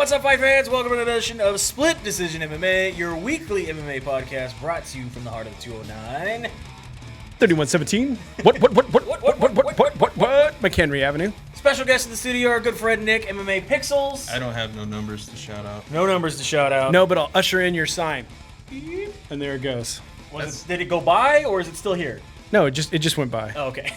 What's up, fight fans? Welcome to another edition of Split Decision MMA, your weekly MMA podcast brought to you from the heart of the 209. 3117. What? McHenry Avenue. Special guest in the studio, our good friend Nick, MMA Pixels. I don't have no numbers to shout out. No numbers to shout out. No, but I'll usher in your sign. And there it goes. Did it go by, or is it still here? No, it just went by. Oh, okay.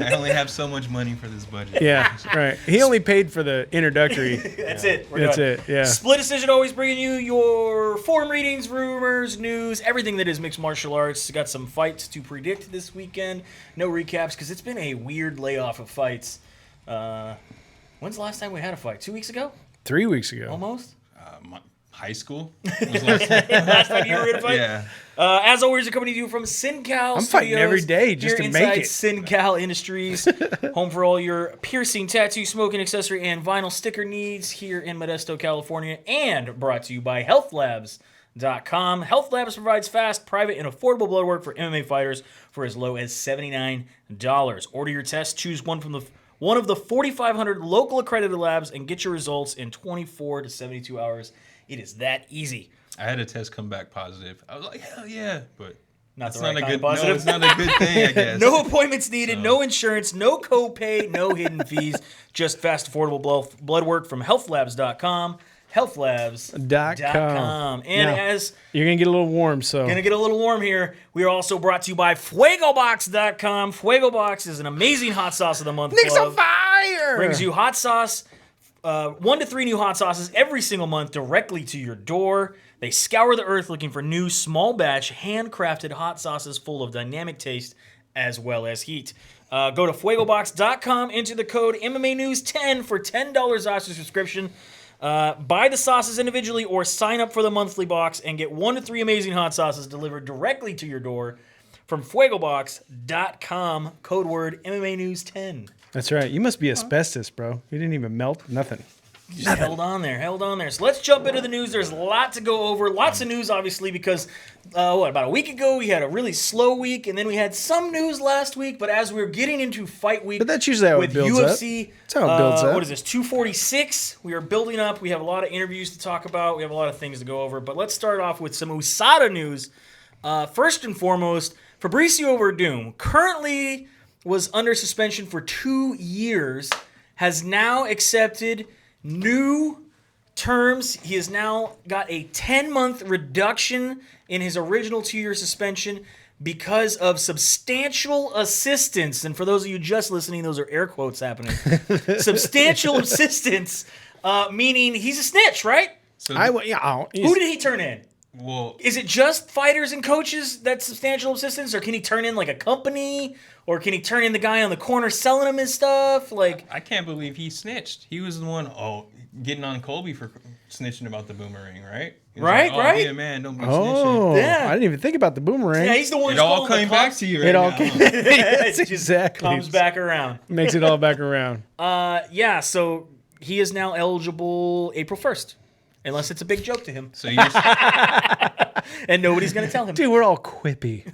I only have so much money for this budget. Yeah, right. He only paid for the introductory. That's it. That's done. it, yeah. Split Decision always bringing you your forum readings, rumors, news, everything that is mixed martial arts. Got some fights to predict this weekend. No recaps, because it's been a weird layoff of fights. When's the last time we had a fight? 2 weeks ago? 3 weeks ago. Almost? High school? Was last time you were in a fight? Yeah. As always, we're coming to you from SinCal I'm fighting every day just to make it. SinCal Industries, home for all your piercing, tattoo, smoking, accessory, and vinyl sticker needs here in Modesto, California, and brought to you by HealthLabs.com. Health Labs provides fast, private, and affordable blood work for MMA fighters for as low as $79. Order your test, choose one of the 4,500 local accredited labs, and get your results in 24 to 72 hours. It is that easy. I had a test come back positive. I was like, hell yeah, but Not it's the right not a kind of good. positive. No, it's not a good thing, I guess. No appointments needed, no insurance, no copay, no hidden fees. Just fast, affordable blood work from HealthLabs.com. HealthLabs.com. And now, as you're gonna get a little warm, so gonna get a little warm here, we are also brought to you by FuegoBox.com. FuegoBox is an amazing hot sauce of the month. Nick's club. on fire. Brings you hot sauce. 1 to 3 new hot sauces every single month directly to your door. They scour the earth looking for new, small batch, handcrafted hot sauces full of dynamic taste as well as heat. Go to FuegoBox.com, enter the code MMA News 10 for $10 off your subscription. Buy the sauces individually or sign up for the monthly box and get 1 to 3 amazing hot sauces delivered directly to your door from FuegoBox.com. Code word MMA News 10. That's right. You must be asbestos, bro. You didn't even melt. Nothing. Just held on there. So let's jump into the news. There's a lot to go over. Lots of news, obviously, because, about a week ago, we had a really slow week, and then we had some news last week, but as we were getting into fight week But that's usually how with it builds UFC, up. That's how it builds up. What is this, 246? We are building up. We have a lot of interviews to talk about. We have a lot of things to go over, but let's start off with some USADA news. First and foremost, Fabricio Werdum, currently was under suspension for 2 years, has now accepted new terms. He has now got a 10-month reduction in his original 2-year suspension because of substantial assistance. And for those of you just listening, those are air quotes happening. Substantial assistance, meaning he's a snitch, right? So Who did he turn in? well, Is it just fighters and coaches that's substantial assistance, or can he turn in like a company, or can he turn in the guy on the corner selling him his stuff? Like, I can't believe he snitched. He was the one getting on Colby for snitching about the boomerang, right? He was Right, like, right? Yeah, man, don't be Oh, snitching. Yeah. I didn't even think about the boomerang. yeah, he's the one. It who's all calling came the back cops. to you right It all now. came. It Yes, just exactly. comes back around. Makes it all back around. Yeah, so he is now eligible April 1st, unless it's a big joke to him, So you're and nobody's gonna tell him. Dude, we're all quippy.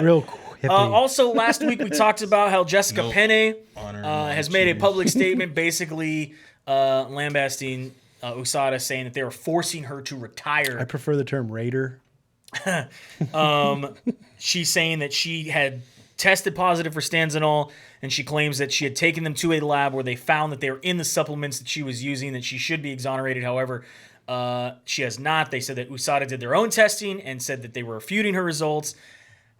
Real quippy. Also, last week we talked about how Jessica No Penne honor, has no made a cheese. public statement basically lambasting USADA, saying that they were forcing her to retire. I prefer the term raider. She's saying that she had tested positive for stanzanol, and she claims that she had taken them to a lab where they found that they were in the supplements that she was using, that she should be exonerated. However, she has not. They said that USADA did their own testing and said that they were refuting her results.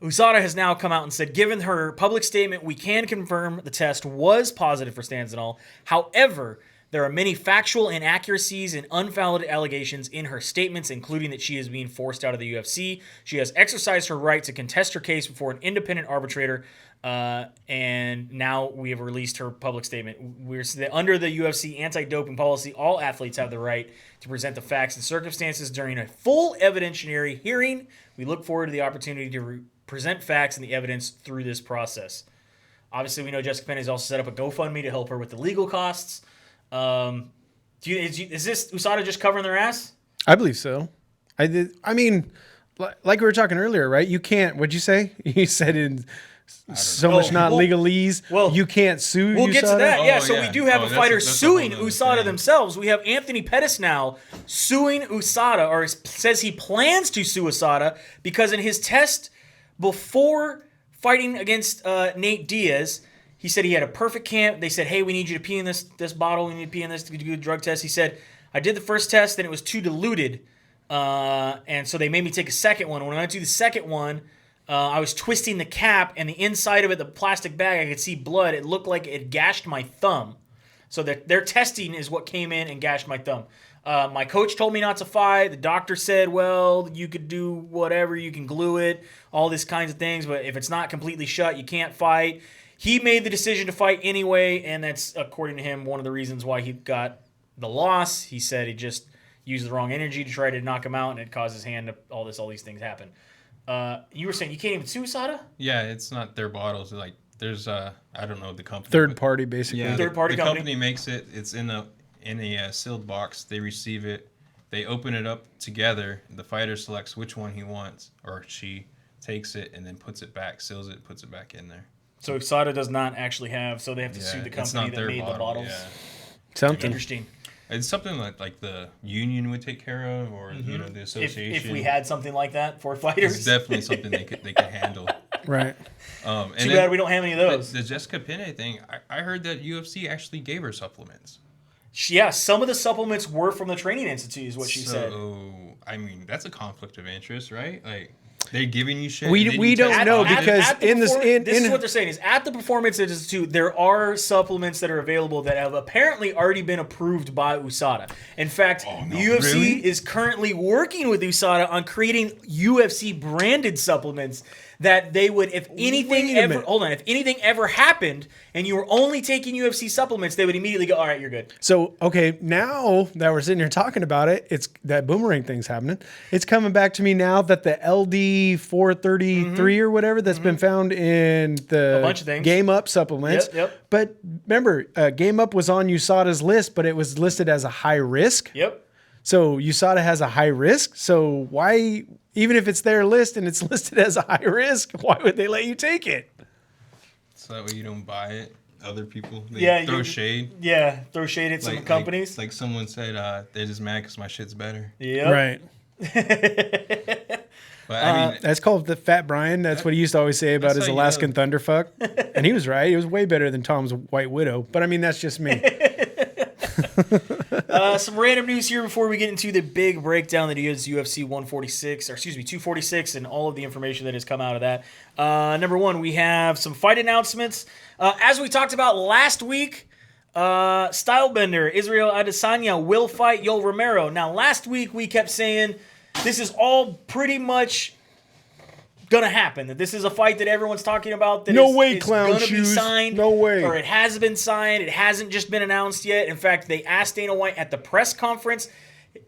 USADA has now come out and said, given her public statement, we can confirm the test was positive for stanzanol. However, there are many factual inaccuracies and unfounded allegations in her statements, including that she is being forced out of the UFC. She has exercised her right to contest her case before an independent arbitrator, and now we have released her public statement. Under the UFC anti-doping policy, all athletes have the right to present the facts and circumstances during a full evidentiary hearing. We look forward to the opportunity to present facts and the evidence through this process. Obviously, we know Jessica Penne has also set up a GoFundMe to help her with the legal costs. Is this USADA just covering their ass? I believe so. I mean, like we were talking earlier, right? You can't. What'd you say? You said so know. much not Well- legalese. well, You can't sue We'll get to USADA? that. Yeah, Oh, so we yeah. do have Oh, a that's fighter a whole suing nother USADA thing. themselves. We have Anthony Pettis now suing USADA, or says he plans to sue USADA because in his test before fighting against Nate Diaz, he said he had a perfect camp. They said, hey, we need you to pee in this bottle. We need to pee in this to do a drug test. He said, I did the first test, then it was too diluted. And so they made me take a second one. When I went to the second one, I was twisting the cap, and the inside of it, the plastic bag, I could see blood. It looked like it gashed my thumb. So their testing is what came in and gashed my thumb. My coach told me not to fight. The doctor said, well, you could do whatever. You can glue it, all these kinds of things. But if it's not completely shut, you can't fight. He made the decision to fight anyway, and that's, according to him, one of the reasons why he got the loss. He said he just used the wrong energy to try to knock him out, and it caused his hand to all these things happen. You were saying you can't even sue USADA? Yeah, it's not their bottles. Like there's I don't know the company. Third but- party, basically. Yeah, Third-party the company. company makes it. It's in a sealed box. They receive it. They open it up together. The fighter selects which one he wants, or she takes it and then puts it back, seals it, puts it back in there. So USADA does not actually have, so they have to sue the it's company not that their made the bottle, bottles. Yeah. Something. Interesting. It's something like the union would take care of, or the association. If we had something like that for fighters. it's definitely something they could handle. Right. And Too then bad we don't have any of those. The Jessica Penne thing, I heard that UFC actually gave her supplements. Yeah, some of the supplements were from the Training Institute, is what she said. So, I mean, that's a conflict of interest, right? Like, they're giving you shit. We- and then we you don't test know positive. because the in this- perform- this is in- what they're saying is at the Performance Institute there are supplements that are available that have apparently already been approved by USADA. In fact, the UFC really? is currently working with USADA on creating UFC branded supplements that they would, if anything Wait a ever minute. hold on, if anything ever happened and you were only taking UFC supplements, they would immediately go, all right, you're good. So, okay, now that we're sitting here talking about it, it's that boomerang thing's happening. It's coming back to me now that the LD 433 or whatever that's been found in the A bunch of things. Game Up supplements. Yep. But remember, Game Up was on USADA's list, but it was listed as a high risk. Yep. So USADA has a high risk. So why, even if it's their list and it's listed as a high risk, why would they let you take it? So that way you don't buy it. Other people, they Yeah, throw you- shade. Yeah, throw shade at some companies. Like someone said, they're just mad because my shit's better. Yep. Right. But I mean, That's called the Fat Brian. That's what he used to always say about That's his how you Alaskan know. Thunderfuck. And he was right. It was way better than Tom's White Widow. But I mean, that's just me. Some random news here before we get into the big breakdown that is UFC 146, or excuse me, 246, and all of the information that has come out of that. Number one, we have some fight announcements. As we talked about last week, Stylebender, Israel Adesanya will fight Yoel Romero. Now, last week we kept saying this is all pretty much gonna happen. That this is a fight that everyone's talking about. That No is- way, is clown gonna be shoes. signed. No way. Or it has been signed. It hasn't just been announced yet. In fact, they asked Dana White at the press conference,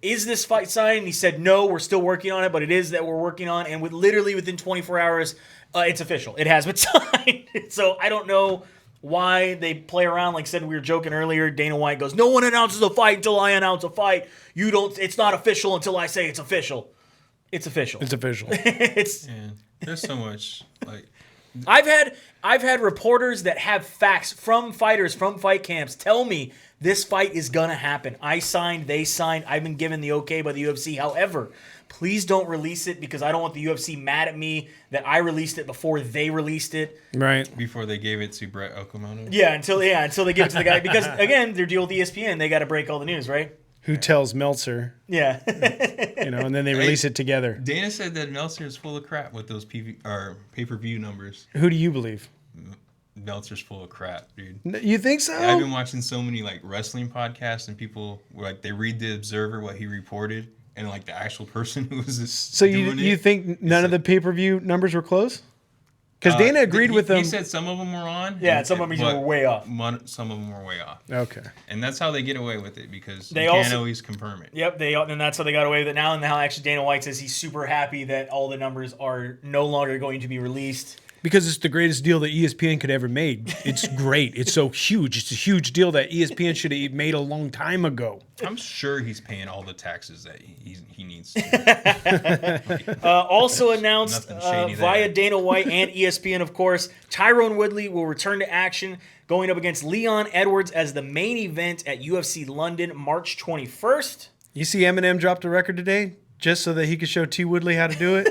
"Is this fight signed?" And he said, "No, we're still working on it, but it is that we're working on." And literally within 24 hours, it's official. It has been signed. So I don't know why they play around. Like I said, we were joking earlier. Dana White goes, "No one announces a fight until I announce a fight. You don't. It's not official until I say it's official." It's official. It's official. It's. man, there's so much like. I've had reporters that have facts from fighters from fight camps tell me this fight is gonna happen. I signed, they signed. I've been given the okay by the UFC. However, please don't release it because I don't want the UFC mad at me that I released it before they released it. Right. Before they gave it to Brett Okamoto. Yeah, until they give it to the guy because again, their deal with ESPN, they got to break all the news, right? Who tells Meltzer, Yeah. and then they release it together. Dana said that Meltzer is full of crap with those pay-per-view numbers. Who do you believe? Meltzer's full of crap, dude. You think so? I've been watching so many like wrestling podcasts and people like they read the Observer what he reported and like the actual person who was just So doing you it. think none of the pay-per-view numbers were close? Because Dana agreed with them. He said some of them were on. Yeah, some of them were way off. Some of them were way off. Okay. And that's how they get away with it because They you can't also- always confirm it. Yep, and that's how they got away with it now. And now actually Dana White says he's super happy that all the numbers are no longer going to be released. Because it's the greatest deal that ESPN could ever made. It's great. It's so huge. It's a huge deal that ESPN should have made a long time ago. I'm sure he's paying all the taxes that he needs to. Also announced Nothing shady via there. Dana White and ESPN, of course, Tyrone Woodley will return to action, going up against Leon Edwards as the main event at UFC London, March 21st. You see Eminem dropped a record today just so that he could show T. Woodley how to do it?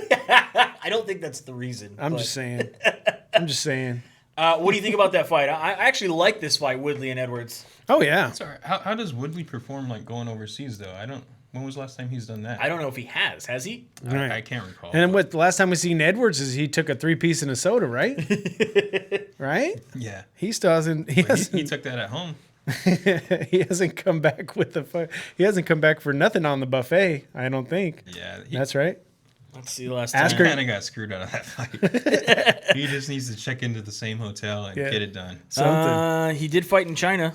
I don't think that's the reason. I'm but- just saying. I'm just saying. What do you think about that fight? I actually like this fight, Woodley and Edwards. Oh, yeah. Sorry, how does Woodley perform like going overseas though? When was the last time he's done that? I don't know if he has. Has he? Right. I can't recall. And what the last time we seen Edwards is he took a 3-piece and a soda, right? Right? Yeah. He still hasn't. He But he hasn't. took that at home. He hasn't come back with the. He hasn't come back for nothing on the buffet. I don't think. Yeah. That's right. Let's see the last Ask time. He her- kind of got screwed out of that fight. He just needs to check into the same hotel and Yeah. get it done. Something. He did fight in China.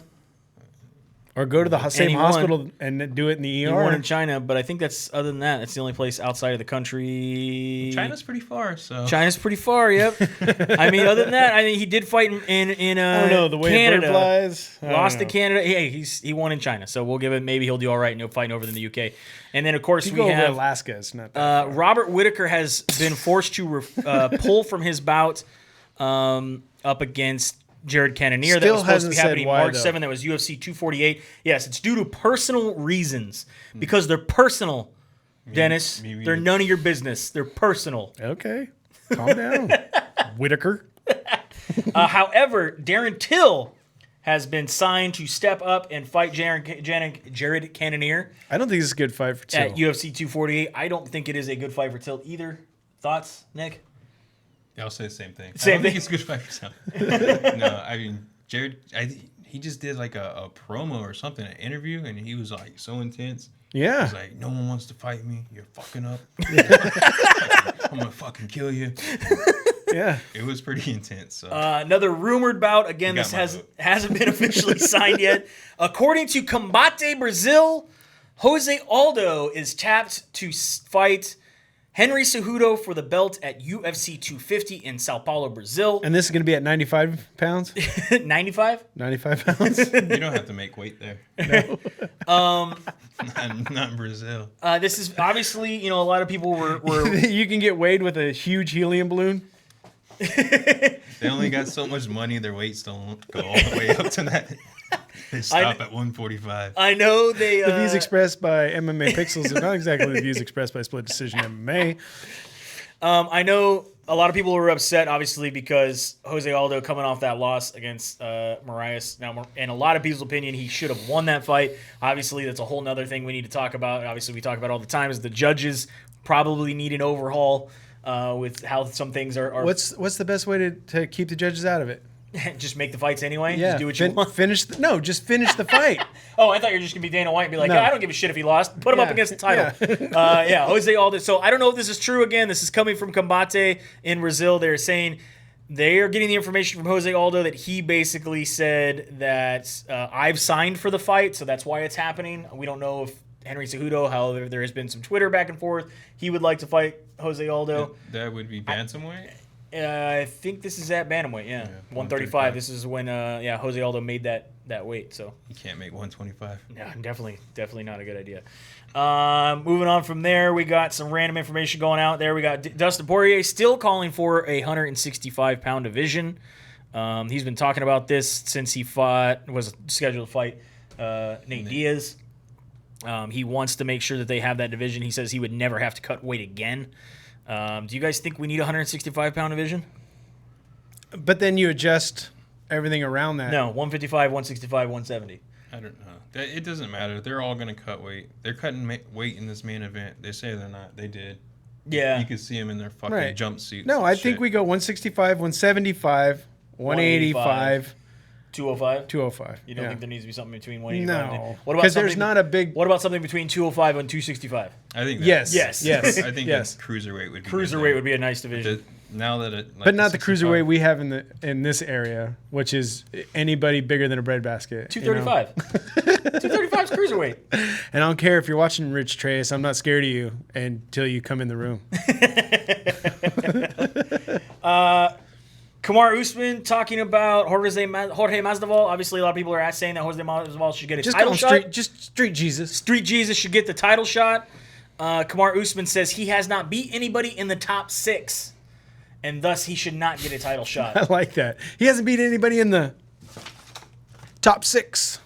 Or go to the same he won. hospital and do it in the He ER. won in China, but I think that's other than that, that's the only place outside of the country. China's pretty far, so China's pretty far. Yep. I mean, other than that, I think he did fight in I don't know the way Canada. a bird flies. I don't Lost to know. Canada. Hey, he won in China, so we'll give it. Maybe he'll do all right and he'll fight over in the UK. And then of course You we go over have Alaska. It's not. That far. Robert Whitaker has been forced to pull from his bout up against Jared Cannonier. That Still was supposed to hasn't be said happening why, March though. 7th. That was UFC 248. Yes, it's due to personal reasons. Because they're personal, Dennis. maybe They're it's- none of your business. They're personal. Okay, calm down, Whitaker. However, Darren Till has been signed to step up and fight Jared Cannonier I don't think this is a good fight for Till. at UFC 248. I don't think it is a good fight for Till either. Thoughts, Nick? Yeah, I'll say the same thing. Same I don't thing? think it's good fight for him. No, I mean Jared. He just did like a promo or something, an interview, and he was like so intense. Yeah. He's like, no one wants to fight me. You're fucking up. I'm gonna fucking kill you. Yeah. It was pretty intense. So. Another rumored bout. Again, You got this my vote. hasn't been officially signed yet. According to Combate Brazil, Jose Aldo is tapped to fight Henry Cejudo for the belt at UFC 250 in Sao Paulo, Brazil. And this is going to be at 95 pounds? 95? 95 pounds? You don't have to make weight there. No. Not in Brazil. This is obviously, a lot of people were You can get weighed with a huge helium balloon? They only got so much money, their weights don't go all the way up to that. They stop at 145. I know they. The views expressed by MMA Pixels are not exactly the views expressed by Split Decision MMA. I know a lot of people were upset, obviously, because Jose Aldo coming off that loss against Marias. Now, in a lot of people's opinion, he should have won that fight. Obviously, that's a whole nother thing we need to talk about. Obviously, we talk about all the time is the judges probably need an overhaul with how some things are. What's the best way to keep the judges out of it? Just make the fights anyway. Yeah, Just do what you want. Just finish the fight. Oh, I thought you were just gonna be Dana White and be like, No. I don't give a shit if he lost. Put him up Yeah. against the title. Yeah, Jose Aldo. So I don't know if this is true. Again, this is coming from Combate in Brazil. They're saying they are getting the information from Jose Aldo that he basically said that I've signed for the fight, so that's why it's happening. We don't know if Henry Cejudo, however, there has been some Twitter back and forth. He would like to fight Jose Aldo. That would be bantamweight. I think this is at bantamweight. Yeah, 135. This is when Jose Aldo made that weight. So You can't make 125. yeah, definitely not a good idea. Moving on from there, we got some random information going out there. We got Dustin Poirier still calling for a 165-pound division. He's been talking about this since he was scheduled to fight Nate Diaz. He wants to make sure that they have that division. He says he would never have to cut weight again. Do you guys think we need a 165-pound division? But then you adjust everything around that. No, 155, 165, 170. I don't know. It doesn't matter. They're all going to cut weight. They're cutting weight in this main event. They say they're not. They did. Yeah. You can see them in their fucking Right. jumpsuits. No, and I think shit. we go 165, 175, 185, 205. 205. You don't Yeah. think there needs to be something between 185 No. and what about Because there's something- not a big. What about something between 205 and 265? I think that, Yes. Yes. Yes. I think yes. that cruiserweight would be Cruiserweight would be a nice division. now that it, like But not the 65 cruiserweight we have in this area, which is anybody bigger than a breadbasket. you know? 235. 235 is cruiserweight. And I don't care if you're watching Rich Trace. I'm not scared of you until you come in the room. Kamaru Usman talking about Jorge Masvidal. Obviously, a lot of people are saying that Jorge Masvidal should get a title shot. Just Street Jesus. Street Jesus should get the title shot. Kamaru Usman says he has not beat anybody in the top 6, and thus he should not get a title shot. I like that. He hasn't beat anybody in the top 6.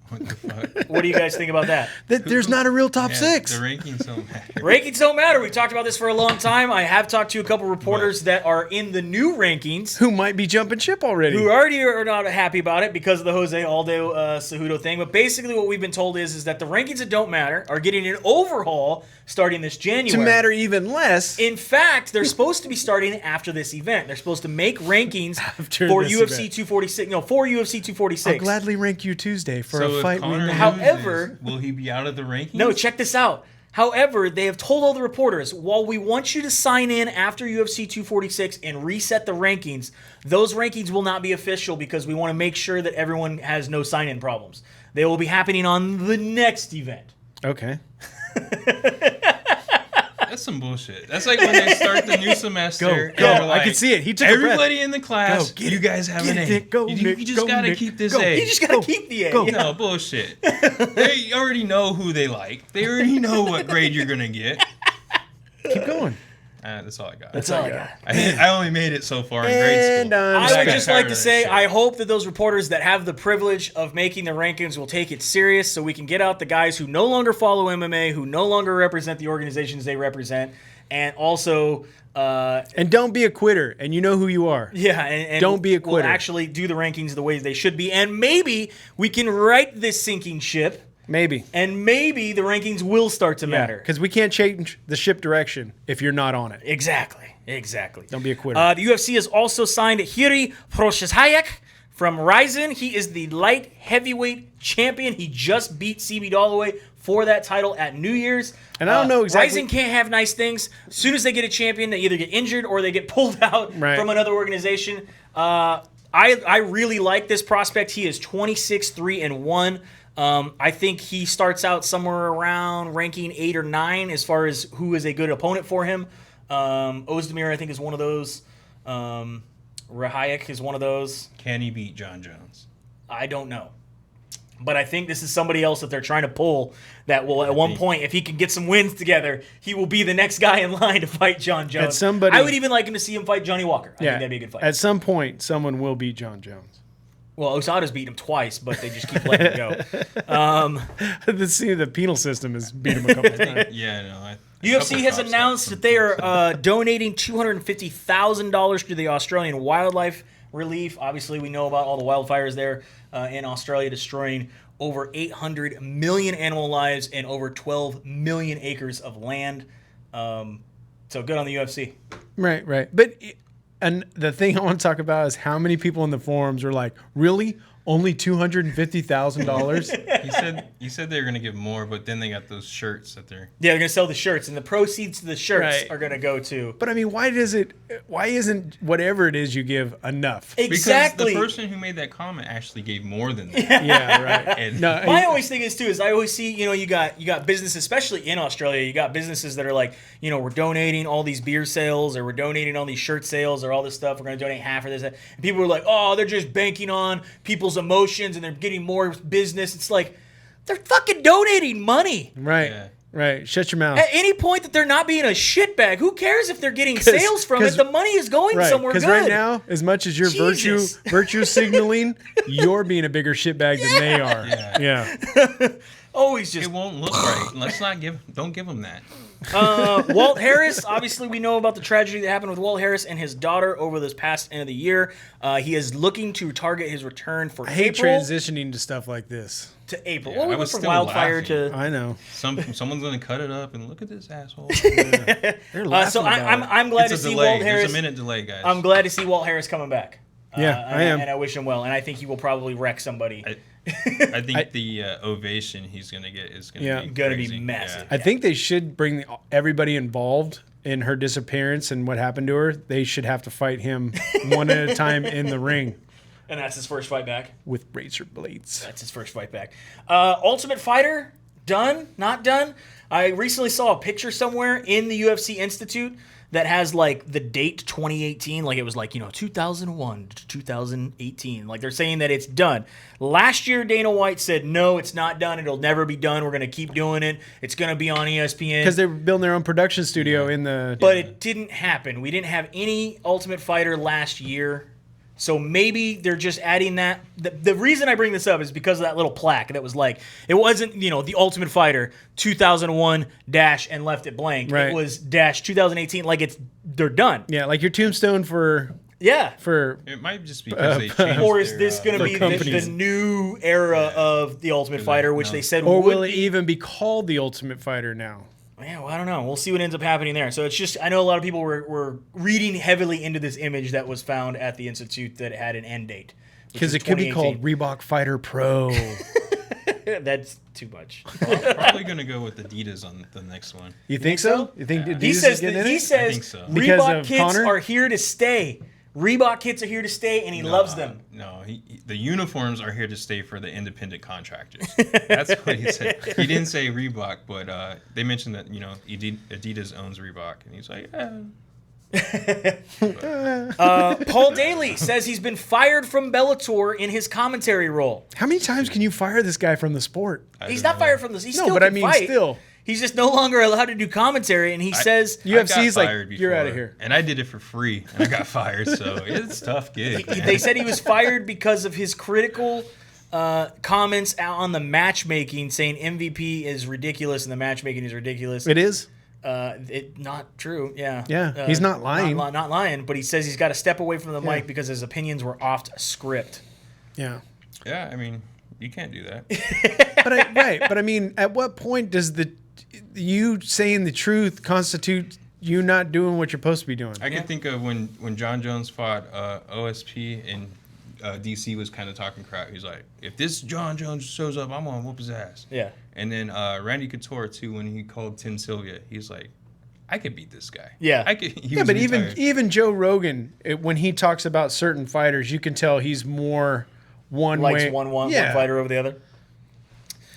What the fuck? What do you guys think about that? There's not a real top Yeah, 6. The rankings don't matter. Rankings don't matter. We've talked about this for a long time. I have talked to a couple reporters that are in the new rankings Who might be jumping ship already. who already are not happy about it because of the Jose Aldo Cejudo thing. But basically what we've been told is that the rankings that don't matter are getting an overhaul starting this January. to matter even less. In fact, they're supposed to be starting after this event. They're supposed to make rankings After for this UFC event. 246. No, for UFC 246. I'll gladly rank you Tuesday for a if fight. Conor loses, However- will he be out of the rankings? No, check this out. However, they have told all the reporters, while we want you to sign in after UFC 246 and reset the rankings, those rankings will not be official because we want to make sure that everyone has no sign-in problems. They will be happening on the next event. Okay. That's some bullshit. That's like when they start the new semester. Go. and they're I like, can see it. He took a breath. everybody in the class. Go, get You it. guys have Get an it, A. Nick. Go, you Nick. just Go, gotta Nick. keep this Go. A. You just got to keep the A. Go. Yeah. No, bullshit. They already know who they like. They already know what grade you're gonna get. Keep going. That's all I got. That's all I got. I only made it so far in grade school. I would just tired like of to that say, shit. I hope that those reporters that have the privilege of making the rankings will take it serious so we can get out the guys who no longer follow MMA, who no longer represent the organizations they represent, and also... And don't be a quitter. And you know who you are. yeah, and Don't be a we'll quitter. actually do the rankings the way they should be, and maybe we can right this sinking ship, Maybe. and maybe the rankings will start to matter. Because we can't change the ship direction if you're not on it. Exactly. Don't be a quitter. The UFC has also signed Jiri Prochazhayek from Ryzen. He is the light heavyweight champion. He just beat CB Holloway for that title at New Year's. And I don't know exactly- Ryzen can't have nice things. As soon as they get a champion, they either get injured or they get pulled out Right. from another organization. I really like this prospect. He is 26-3-1. I think he starts out somewhere around ranking 8 or 9 as far as who is a good opponent for him. Ozdemir, I think, is one of those. Rahayek is one of those. Can he beat John Jones? I don't know. But I think this is somebody else that they're trying to pull that will, at one point, if he can get some wins together, he will be the next guy in line to fight John Jones. I would even like him to see him fight Johnny Walker. I think that'd be a good fight. At some point, someone will beat John Jones. Well, Osada's beat him twice, but they just keep letting him go. The penal system has beat him a couple times. Yeah, no. UFC has announced that they are donating $250,000 to the Australian wildlife relief. Obviously, we know about all the wildfires there in Australia, destroying over 800 million animal lives and over 12 million acres of land. So good on the UFC. Right. But and the thing I want to talk about is how many people in the forums are like, really? Only $250,000? You said they were gonna give more, but then they got those shirts that they're. Yeah, they're gonna sell the shirts, and the proceeds to the shirts are gonna go to. But I mean, why isn't whatever it is you give enough? Exactly. Because the person who made that comment actually gave more than that. Yeah, right. And No, My always thing is too is I always see, you got businesses, especially in Australia, you got businesses that are like, we're donating all these beer sales, or we're donating all these shirt sales, or all this stuff. We're going to donate half of this. And people are like, oh, they're just banking on people's emotions and they're getting more business. It's like, they're fucking donating money. Right. Yeah. Right. Shut your mouth. At any point that they're not being a shitbag, who cares if they're getting sales from it? The money is going somewhere good. Because right now, as much as you're Jesus. virtue signaling, you're being a bigger shitbag than they are. Yeah. Always just it won't look right. Don't give them that. Walt Harris, obviously we know about the tragedy that happened with Walt Harris and his daughter over this past end of the year. He is looking to target his return for I hate April transitioning to stuff like this. to April. Yeah, Well, we I went was from still wildfire laughing. to... I know. Someone's gonna cut it up and look at this asshole. They're laughing So about it. I'm glad to It's a see delay. Walt Harris. There's a minute delay, guys. I'm glad to see Walt Harris coming back. Yeah, I am. And I wish him well. And I think he will probably wreck somebody. I think the ovation he's gonna get is gonna be crazy. massive. I think they should bring everybody involved in her disappearance and what happened to her. They should have to fight him one at a time in the ring And that's his first fight back. with razor blades. That's his first fight back. Ultimate Fighter done, not done. I recently saw a picture somewhere in the UFC Institute that has like the date 2018, like it was like, 2001 to 2018. Like they're saying that it's done. Last year, Dana White said, no, it's not done. It'll never be done. We're going to keep doing it. It's going to be on ESPN. Because they're building their own production studio in the... But it didn't happen. We didn't have any Ultimate Fighter last year. So maybe they're just adding that. The reason I bring this up is because of that little plaque that was like, it wasn't, the Ultimate Fighter 2001 dash and left it blank. Right. It was dash 2018. Like they're done. Yeah, like your tombstone for... Yeah. It might just be because they changed Or is this going to be the new era of the Ultimate Fighter, which they said Or would will it be. even be called the Ultimate Fighter now? Yeah, well, I don't know. We'll see what ends up happening there. So it's just, I know a lot of people were reading heavily into this image that was found at the Institute that had an end date. Because it could be called Reebok Fighter Pro. That's too much. Probably going to go with Adidas on the next one. You think so? You think Adidas He says, is getting in he it? says I think so. Because Reebok of kits Connor? are here to stay. Reebok kits are here to stay, and he loves them. No, the uniforms are here to stay for the independent contractors. That's what he said. He didn't say Reebok, but they mentioned that Adidas owns Reebok, and he's like, Paul Daly says he's been fired from Bellator in his commentary role. How many times can you fire this guy from the sport? He's not fired from this. He still but can I mean, fight. still. He's just no longer allowed to do commentary, and he says UFC's I got like, fired you're out of before, here. and I did it for free, and I got fired, so it's a tough gig. they said he was fired because of his critical comments on the matchmaking, saying MVP is ridiculous and the matchmaking is ridiculous. It is? Not true. Yeah. Yeah, he's not lying. Not lying, but he says he's got to step away from the mic because his opinions were off script. Yeah. Yeah, I mean, you can't do that. But I mean, at what point does you saying the truth constitute you not doing what you're supposed to be doing? I can think of when John Jones fought OSP and DC was kind of talking crap. He's like, if this John Jones shows up, I'm going to whoop his ass. Yeah. And then Randy Couture, too, when he called Tim Sylvia, he's like, I could beat this guy. Yeah. But even Joe Rogan, when he talks about certain fighters, you can tell he's more one Likes way. one fighter over the other.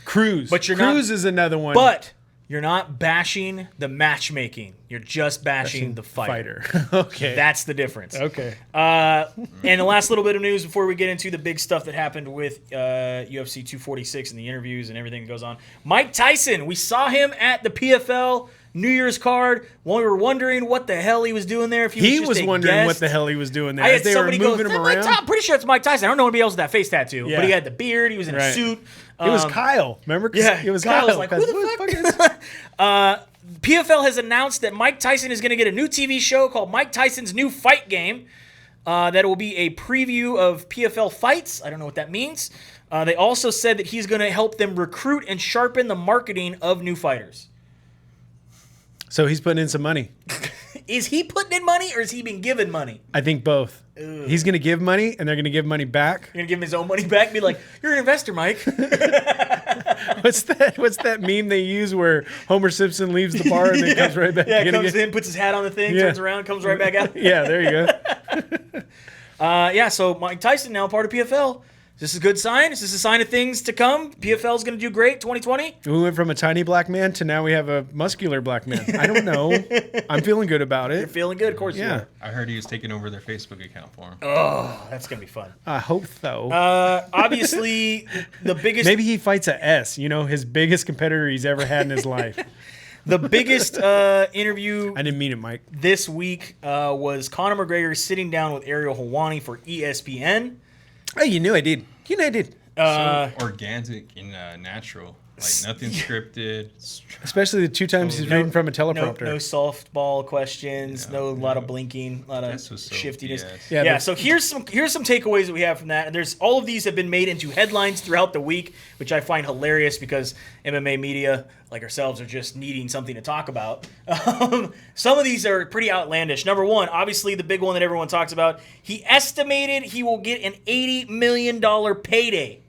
Cruz. But Cruz is another one. But you're not bashing the matchmaking. You're just bashing the fighter. Okay. That's the difference. Okay. And the last little bit of news before we get into the big stuff that happened with UFC 246 and the interviews and everything that goes on. Mike Tyson, we saw him at the PFL New Year's card. We were wondering what the hell he was doing there. If he was wondering guest. what the hell he was doing there. I had As they somebody were moving go, him around. I'm pretty sure it's Mike Tyson. I don't know anybody else with that face tattoo. Yeah. But he had the beard. He was in a suit. It was Kyle. Remember? Yeah. It was Kyle Kyle. was like, who the fuck is that? PFL has announced that Mike Tyson is going to get a new TV show called Mike Tyson's New Fight Game. That will be a preview of PFL fights. I don't know what that means. They also said that he's going to help them recruit and sharpen the marketing of new fighters. So he's putting in some money. Is he putting in money or is he being given money? I think both. Ugh. He's going to give money, and they're going to give money back. You're going to give him his own money back and be like, you're an investor, Mike. What's that meme they use where Homer Simpson leaves the bar and then comes right back? Yeah, comes in, puts his hat on the thing, turns around, comes right back out. Yeah, there you go. So Mike Tyson now part of PFL. Is this a good sign? Is this a sign of things to come? PFL is going to do great 2020? We went from a tiny black man to now we have a muscular black man. I don't know. I'm feeling good about it. You're feeling good, of course you are. I heard he was taking over their Facebook account for him. Oh, that's going to be fun. I hope so. Obviously, the biggest... Maybe he fights a S, his biggest competitor he's ever had in his life. The biggest interview... I didn't mean it, Mike. ...this week was Conor McGregor sitting down with Ariel Helwani for ESPN. Oh, you knew I did. I did. So organic and natural. Like nothing scripted. Especially the 2 times he's reading from a teleprompter. No softball questions. A lot of blinking. A lot of shiftiness. Yeah. So here's some takeaways that we have from that. And there's all of these have been made into headlines throughout the week, which I find hilarious because MMA media like ourselves are just needing something to talk about. Some of these are pretty outlandish. Number one, obviously the big one that everyone talks about. He estimated he will get an $80 million payday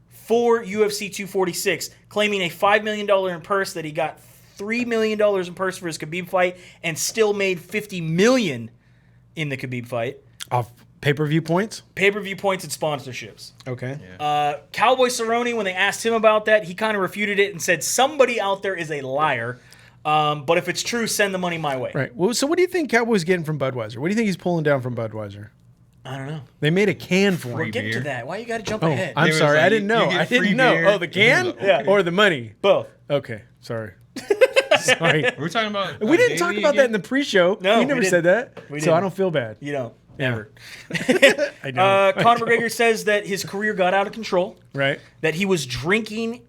for UFC 246, claiming a $5 million in purse, that he got $3 million in purse for his Khabib fight and still made $50 million in the Khabib fight. Off Pay-per-view points? Pay-per-view points and sponsorships. Okay. Cowboy Cerrone, when they asked him about that, he kind of refuted it and said, somebody out there is a liar. But if it's true, send the money my way. Right. Well, so what do you think Cowboy's getting from Budweiser? What do you think he's pulling down from Budweiser? I don't know. They made a can for We're him. getting to that. Why you got to jump Oh, ahead? I'm It was sorry. like, I didn't know. you get I free didn't know. beer. Oh, the can? Yeah. Or the money? Both. Okay. Sorry. Sorry. We're talking about. We didn't talk Davey about that again? in the pre-show. No, we we never didn't. said that. We So I didn't. don't feel bad. You don't. Yeah. Ever. I know. Conor McGregor says that his career got out of control, Right. that he was drinking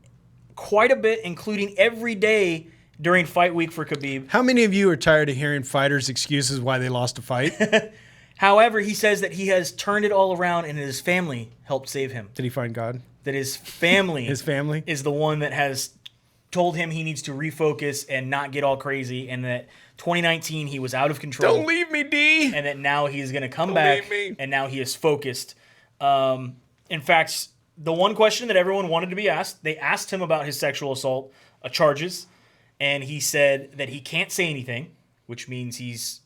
quite a bit, including every day during fight week for Khabib. How many of you are tired of hearing fighters' excuses why they lost a fight? However, he says that he has turned it all around and his family helped save him. Did he find God? That his family, His family? is the one that has told him he needs to refocus and not get all crazy, and that 2019 he was out of control. Don't leave me, D. And that now he's going to come Don't back, leave me. and now he is focused. In fact, the one question that everyone wanted to be asked, they asked him about his sexual assault charges, and he said that he can't say anything, which means he's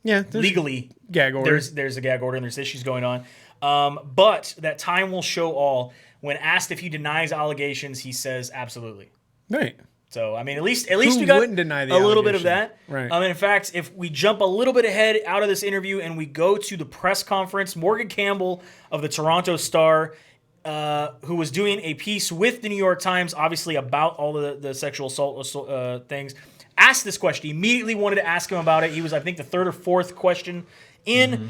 Yeah. There's legally gag orders. there's a gag order and there's issues going on. But that time will show all. When asked if he denies allegations, he says absolutely. Right. So I mean, at least Who we got wouldn't deny the a little bit of allegation? that. Right. In fact, if we jump a little bit ahead out of this interview and we go to the press conference, Morgan Campbell of the Toronto Star, who was doing a piece with the New York Times, obviously about all the sexual assault things, asked this question. He immediately wanted to ask him about it. He was, I think, the third or fourth question in. Mm-hmm.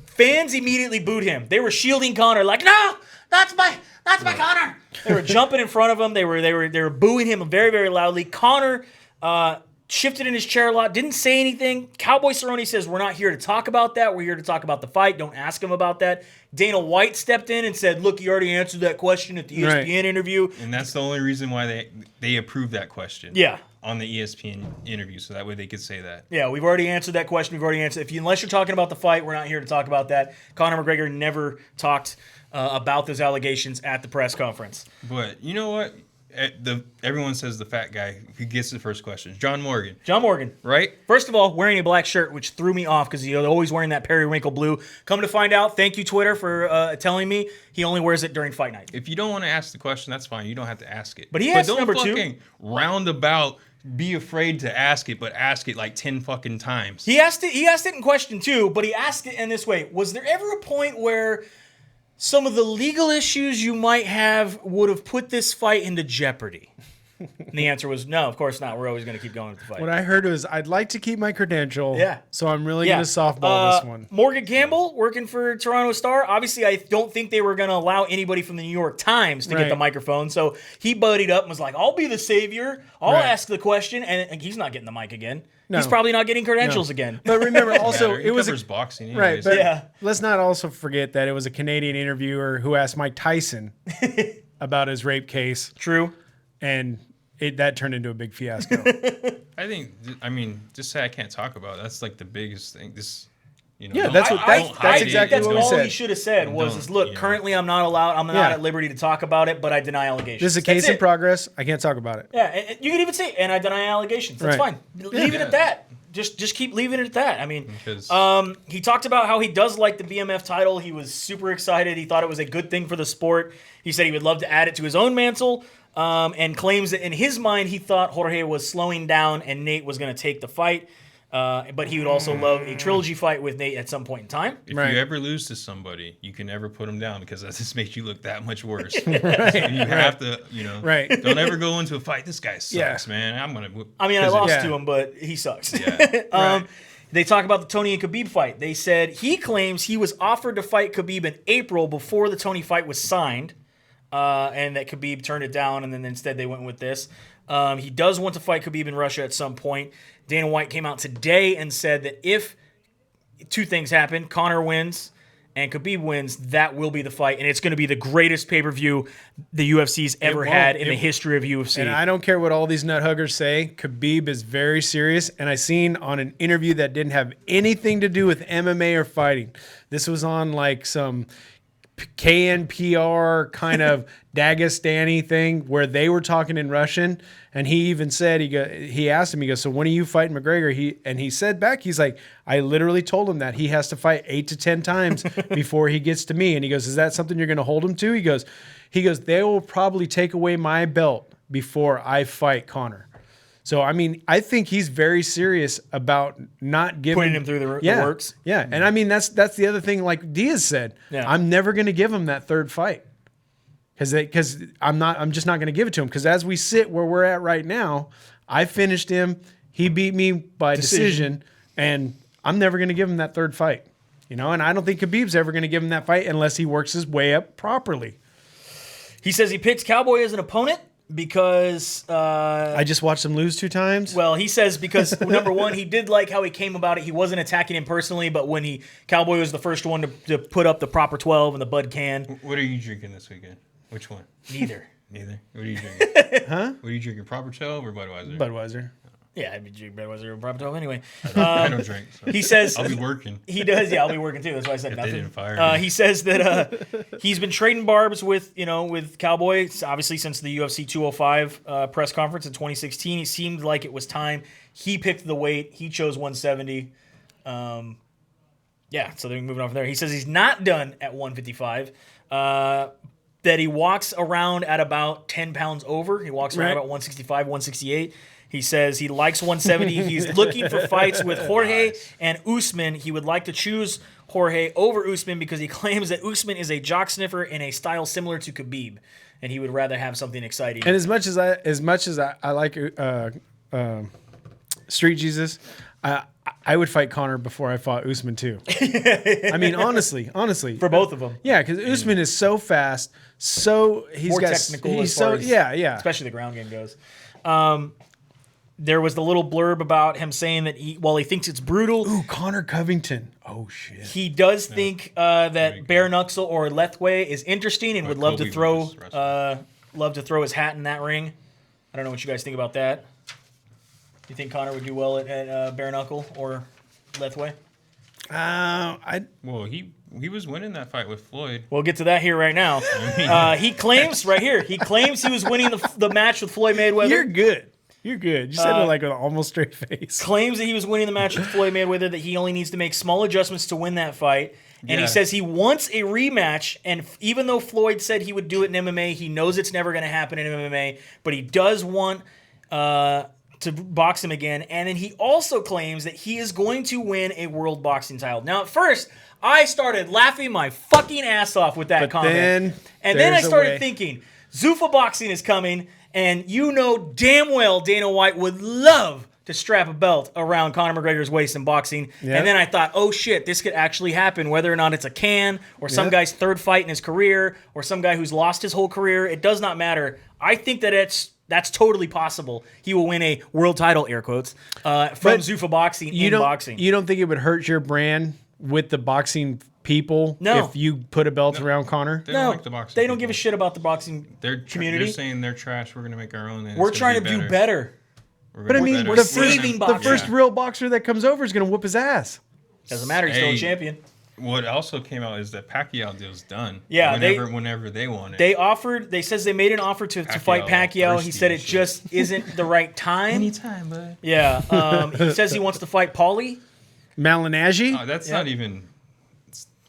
Fans immediately booed him. They were shielding Conor, like, no, that's my Conor. They were jumping in front of him. They were booing him very, very loudly. Conor shifted in his chair a lot, didn't say anything. Cowboy Cerrone says, we're not here to talk about that. We're here to talk about the fight. Don't ask him about that. Dana White stepped in and said, look, you already answered that question at the ESPN Right. interview. And that's the only reason why they approved that question. Yeah. On the ESPN interview, so that way they could say that. Yeah, we've already answered that question. We've already answered. Unless you're talking about the fight, we're not here to talk about that. Conor McGregor never talked about those allegations at the press conference. But you know what? Everyone says the fat guy who gets the first question. John Morgan, right? First of all, wearing a black shirt, which threw me off because he's always wearing that periwinkle blue. Come to find out, thank you, Twitter, for telling me he only wears it during fight night. If you don't want to ask the question, that's fine. You don't have to ask it. But he asked don't number two. fucking roundabout be afraid to ask it, but ask it like 10 fucking times. He asked it in question two, but he asked it in this way. Was there ever a point where some of the legal issues you might have would have put this fight into jeopardy? And the answer was no, of course not. We're always going to keep going with the fight. What I heard was, I'd like to keep my credential. Yeah. So I'm really going to softball this one. Morgan Campbell, working for Toronto Star. Obviously, I don't think they were going to allow anybody from the New York Times to get Right. the microphone. So he buddied up and was like, I'll be the savior. I'll Right. ask the question. And he's not getting the mic again. No. He's probably not getting credentials again. But remember, also, Matter. He it was covers boxing right. anyways. But Yeah. let's not also forget that it was a Canadian interviewer who asked Mike Tyson about his rape case, True. and that turned into a big fiasco. I mean, just say I can't talk about it. That's like the biggest thing. Yeah, don't- that's don't what- that's hide it. exactly that's what we all said. he should have said was, Don't, is, look, you know. currently I'm not allowed. I'm not Yeah. at liberty to talk about it, but I deny allegations. This is a case That's in it. progress. I can't talk about it. Yeah, and you can even say, and I deny allegations. That's Right. fine. Leave it at that. Just keep leaving it at that. I mean, Because- he talked about how he does like the BMF title. He was super excited. He thought it was a good thing for the sport. He said he would love to add it to his own mantle, and claims that in his mind he thought Jorge was slowing down and Nate was going to take the fight. But he would also love a trilogy fight with Nate at some point in time. If Right. you ever lose to somebody, you can never put them down because that just makes you look that much worse. So you have to, Right. Don't ever go into a fight. This guy sucks, Yeah. man. I'm gonna. I mean, I lost Yeah. to him, but he sucks. Yeah. Right. They talk about the Tony and Khabib fight. They said he claims he was offered to fight Khabib in April before the Tony fight was signed, and that Khabib turned it down, and then instead they went with this. He does want to fight Khabib in Russia at some point. Dana White came out today and said that if two things happen, Conor wins and Khabib wins, that will be the fight, and it's going to be the greatest pay-per-view the UFC's ever won't. had in the history of UFC. And I don't care what all these nut huggers say. Khabib is very serious. And I seen on an interview that didn't have anything to do with MMA or fighting. This was on like some KNPR kind of Dagestani thing where they were talking in Russian, and he even said he asked him, he goes, so when are you fighting McGregor? He said back, he's like, I literally told him that he has to fight 8 to 10 times before he gets to me. And he goes, is that something you're going to hold him to? He goes, they will probably take away my belt before I fight Conor. So, I mean, I think he's very serious about not giving... Putting him through the works. Yeah, and I mean, that's the other thing, like Diaz said. Yeah. I'm never going to give him that third fight. Because I'm just not going to give it to him. Because as we sit where we're at right now, I finished him. He beat me by decision. And I'm never going to give him that third fight. And I don't think Khabib's ever going to give him that fight unless he works his way up properly. He says he picks Cowboy as an opponent because... I just watched him lose 2 times. Well, he says because, number one, he did like how he came about it. He wasn't attacking him personally, but when Cowboy was the first one to put up the proper 12 and the Bud can. What are you drinking this weekend? Which one? Neither. Neither. What are you drinking? Huh? What are you drinking? Proper 12 or Budweiser? Budweiser. Yeah, I'd be drinking Budweiser or Proper 12 anyway. I don't drink. So He says... I'll be working. He does, yeah, I'll be working too. That's why I said If nothing. they didn't fire me. He says that he's been trading barbs with Cowboy, obviously since the UFC 205 press conference in 2016. He seemed like it was time. He picked the weight. He chose 170. Yeah, so they're moving on from there. He says he's not done at 155. That he walks around at about 10 pounds over. He walks around about 165, 168. He says he likes 170. He's looking for fights with Jorge and Usman. He would like to choose Jorge over Usman because he claims that Usman is a jock sniffer in a style similar to Khabib, and he would rather have something exciting. And as much as I like Street Jesus, I would fight Conor before I fought Usman too. I mean, honestly, For both of them. yeah, because Usman is so fast, so he's More got technical he's as far so as, yeah. especially the ground game goes. There was the little blurb about him saying that he thinks it's brutal. Ooh, Connor Covington. Oh shit. He does think that bare knuckle or Lethway is interesting and would love to throw his hat in that ring. I don't know what you guys think about that. You think Connor would do well at bare knuckle or Lethway? Well, he was winning that fight with Floyd. We'll get to that here right now. He claims right here. He claims he was winning the match with Floyd Mayweather. You're good. You're good. You said it like with an almost straight face. Claims that he was winning the match with Floyd Mayweather, that he only needs to make small adjustments to win that fight. And he says he wants a rematch. And even though Floyd said he would do it in MMA, he knows it's never going to happen in MMA. But he does want to box him again. And then he also claims that he is going to win a world boxing title. Now, at first, I started laughing my fucking ass off with that comment. Then I started thinking, Zuffa Boxing is coming. And damn well Dana White would love to strap a belt around Conor McGregor's waist in boxing. Yep. And then I thought, oh shit, this could actually happen, whether or not it's a can or some guy's third fight in his career or some guy who's lost his whole career. It does not matter. I think that that's totally possible. He will win a world title, air quotes, from Zuffa Boxing boxing. You don't think it would hurt your brand with the boxing people if you put a belt around Conor? They don't like the boxing They don't give a shit about the boxing community. They're saying they're trash. We're going to make our own. We're trying to do better. But I mean, the first real boxer that comes over is going to whoop his ass. Doesn't matter. He's still a champion. What also came out is that Pacquiao deal's done. Yeah, whenever they want it. They says they made an offer to fight Pacquiao. He said it just isn't the right time. Anytime, bud. Yeah. He says he wants to fight Paulie. Malignaggi? Oh, that's not even...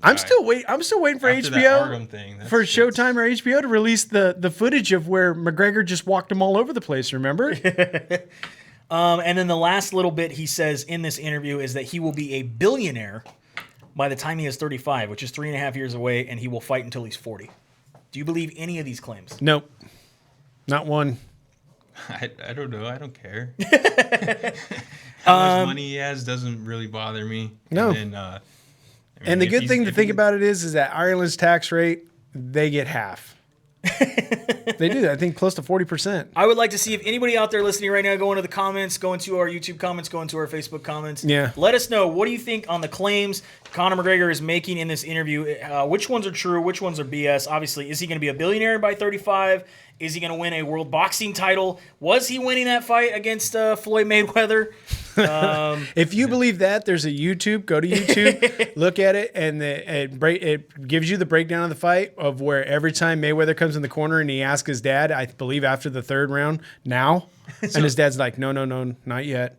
I'm still waiting for HBO for Showtime or HBO to release the footage of where McGregor just walked him all over the place. Remember? And then the last little bit he says in this interview is that he will be a billionaire by the time he is 35, which is 3.5 years away, and he will fight until he's 40. Do you believe any of these claims? Nope, not one. I don't know. I don't care. How much money he has doesn't really bother me. No. And the good thing to think about it is that Ireland's tax rate, they get half. They do. I think close to 40%. I would like to see if anybody out there listening right now, go into the comments, go into our YouTube comments, go into our Facebook comments. Yeah. Let us know, what do you think on the claims Conor McGregor is making in this interview? Which ones are true? Which ones are BS? Obviously, is he going to be a billionaire by 35? Is he going to win a world boxing title? Was he winning that fight against Floyd Mayweather? If you believe that, there's a YouTube. Go to YouTube, look at it, and it gives you the breakdown of the fight of where every time Mayweather comes in the corner and he asks his dad, I believe after the third round, now, and his dad's like, no, not yet.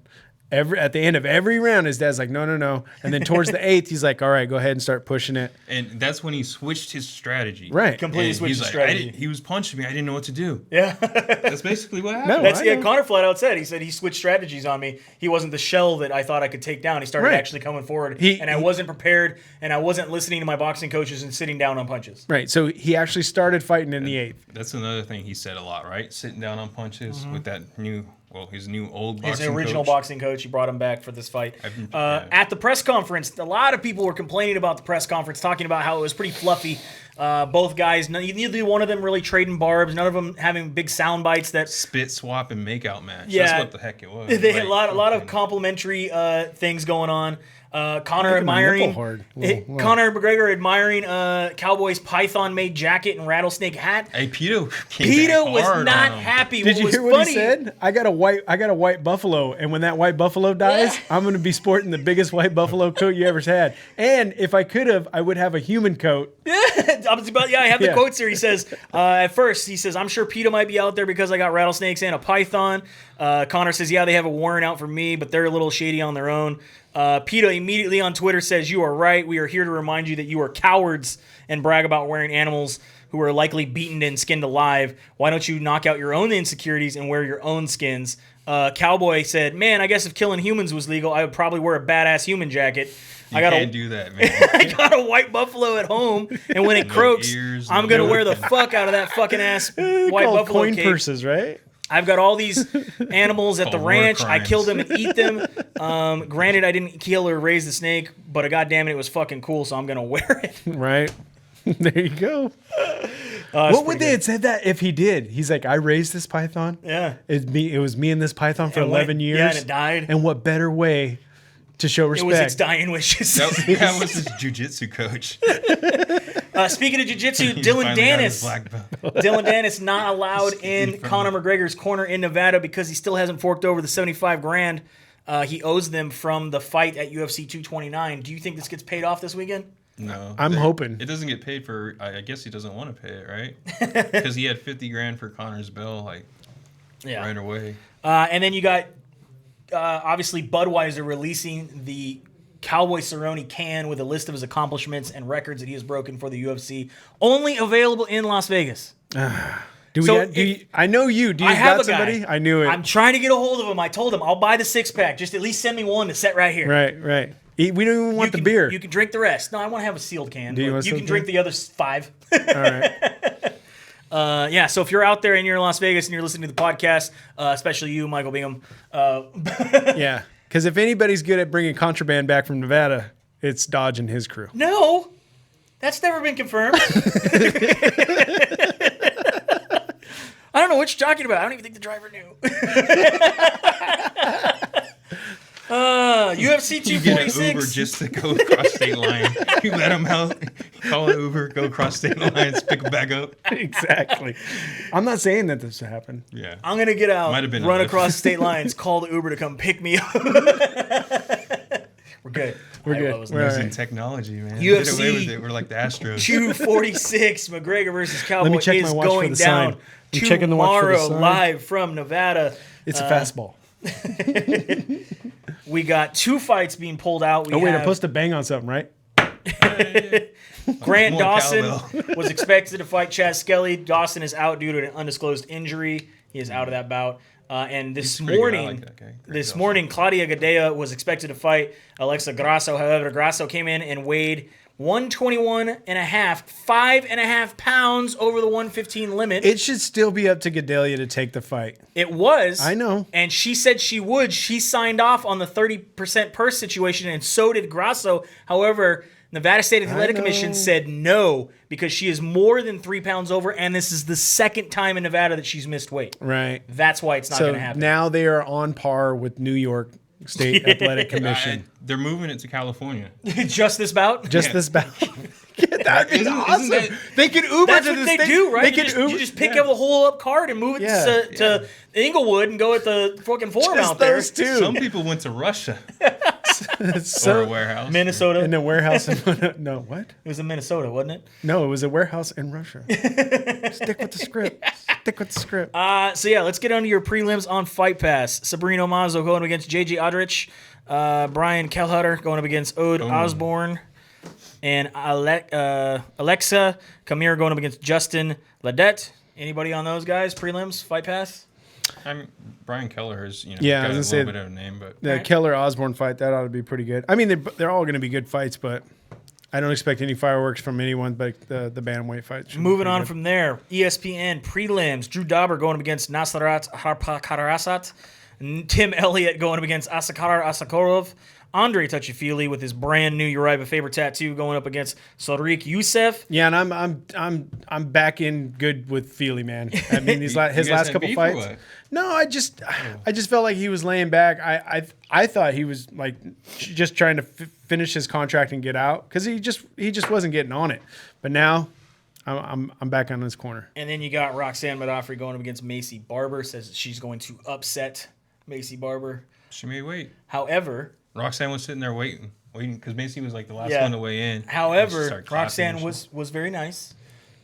At the end of every round, his dad's like, no. And then towards the eighth, he's like, all right, go ahead and start pushing it. And that's when he switched his strategy. Right. Completely And switched he's his like, strategy. he was punching me. I didn't know what to do. Yeah. That's basically what happened. No, That's I know. Connor flat out said. He said he switched strategies on me. He wasn't the shell that I thought I could take down. He started Right. actually coming forward, He- and I wasn't prepared, and I wasn't listening to my boxing coaches and sitting down on punches. Right. So he actually started fighting in the eighth. That's another thing he said a lot, right? Sitting down on punches with that his new old boxing His original coach. boxing coach, he brought him back for this fight. Yeah. At the press conference, a lot of people were complaining about the press conference, talking about how it was pretty fluffy. Both guys, neither one of them really trading barbs, none of them having big sound bites that Spit swap and makeout match. Yeah. That's what the heck it was. they had Like, a lot of complimentary things going on. Connor Making my admiring nipple hard. Whoa. Connor McGregor admiring Cowboy's python-made jacket and rattlesnake hat. Hey, Pito came Peter back was hard not on him. happy. Did you was hear what funny, he said? I got a white buffalo, and when that white buffalo dies, I'm going to be sporting the biggest white buffalo coat you ever had. And if I could have, I would have a human coat. I have the Yeah. quotes here. He says, at first, he says, I'm sure PETA might be out there because I got rattlesnakes and a python. Connor says, yeah, they have a warrant out for me, but they're a little shady on their own. PETA immediately on Twitter says, you are right. We are here to remind you that you are cowards and brag about wearing animals who are likely beaten and skinned alive. Why don't you knock out your own insecurities and wear your own skins? Cowboy said, man, I guess if killing humans was legal, I would probably wear a badass human jacket. You can't do that, man. I got a white buffalo at home, and when it croaks, ears, I'm no going to wear the nothing. fuck out of that fucking ass They're white called buffalo coin cape. purses, right? I've got all these animals at the Called war ranch. I crimes. kill them and eat them. Granted, I didn't kill or raise the snake, but goddamn it was fucking cool, so I'm going to wear it. Right. There you go. It's What would pretty they good. have said that if he did? He's like, I raised this python. Yeah. It was me and this python for And 11 went- years. yeah, and it died. And what better way to show It respect? was its dying wishes. That was his jiu-jitsu coach. Speaking of jiu-jitsu, He Dylan finally got his Danis. black belt. Dylan Danis not allowed in from- Conor McGregor's corner in Nevada because he still hasn't forked over the 75 grand he owes them from the fight at UFC 229. Do you think this gets paid off this weekend? No, I'm hoping. it doesn't get paid for. I guess he doesn't want to pay it, right? Because he had 50 grand for Connor's bill, right away. And then you got obviously Budweiser releasing the Cowboy Cerrone can with a list of his accomplishments and records that he has broken for the UFC. Only available in Las Vegas. I know you. Do you I have got a guy. somebody? I knew it. I'm trying to get a hold of him. I told him I'll buy the 6-pack. Just at least send me one to set right here. Right. We don't even want You the can- beer. You can drink the rest. No, I want to have a sealed can. Do you but want a you can sealed drink can? the other 5. All right. Yeah, so if you're out there and you're in Las Vegas and you're listening to the podcast, especially you, Michael Bingham, Yeah. Because if anybody's good at bringing contraband back from Nevada, it's Dodge and his crew. no, that's never been confirmed. I don't know what you're talking about. I don't even think the driver knew. UFC You get an 246. Uber just to go across state line. You let him out, call an Uber, go across state lines, pick him back up. Exactly. I'm not saying that this happened. Yeah. I'm going to get out, Might have been run a- across state lines, call the Uber to come pick me up. We're good. We're good. I was We're Using all right. technology, man. UFC. Get away with it. We're like the Astros. 246, McGregor versus Cowboy me check is my watch for going the down sign. I'm checking the watch for the tomorrow sign. live from Nevada. It's a fastball. We got 2 fights being pulled out. We Oh, wait, I'm have supposed to bang on something, right? Grant More Dawson cowbell. was expected to fight Chad Skelly. Dawson is out due to an undisclosed injury. He is out of that bout. And this pretty good. I morning, like that guy. Grant this Dawson. morning, Claudia Gadea was expected to fight Alexa Grasso. However, Grasso came in and weighed 121 and a half, 5.5 pounds over the 115 limit. It should still be up to Gadelia to take the fight. It was. I know. And she said she would. She signed off on the 30% purse situation, and so did Grasso. However, Nevada State Athletic know. Commission said no because she is more than 3 pounds over, and this is the second time in Nevada that she's missed weight. Right. That's why it's not So going to happen. now they are on par with New York State Athletic Commission. They're moving it to California. Just this bout? Just this bout. That'd be awesome. that- They could Uber That's to what the they state. do, right? They You just pick up a whole up card and move it to Inglewood and go at the fucking forum Just out there. those two. Some people went to Russia or So, a warehouse. Minnesota. in a warehouse in no, what? It was in Minnesota, wasn't it? No, it was a warehouse in Russia. Stick with the script. Stick with the script. So yeah, let's get on to your prelims on Fight Pass. Sabrina Mazo going up against JJ Aldrich. Brian Kelhutter going up against Ode Osborne. And Alexa Kamir going up against Justin Ledette. Anybody on those guys? Prelims, Fight Pass? Brian Keller has, Yeah, I got a was little gonna bit of a name, but The Keller Osborne fight, that ought to be pretty good. I mean, they're all going to be good fights, but I don't expect any fireworks from anyone but the bantamweight fight. should be Moving pretty on good. from there, ESPN prelims. Drew Dauber going up against Nasrat Harpakarasat. Tim Elliott going up against Asakar Asakorov. Andre Touchy-Feely with his brand new Uriah Faber tattoo going up against Sodiq Youssef. Yeah, and I'm back in good with Feely, man. I mean, his guys last had couple beef or fights. what? No, I just felt like he was laying back. I thought he was like just trying to finish his contract and get out because he just wasn't getting on it. But now I'm back on his corner. And then you got Roxanne Modafferi going up against Macy Barber. Says that she's going to upset Macy Barber. she may wait. However, Roxanne was sitting there waiting because Macy was like the last Yeah. one to weigh in. However, Roxanne was very nice.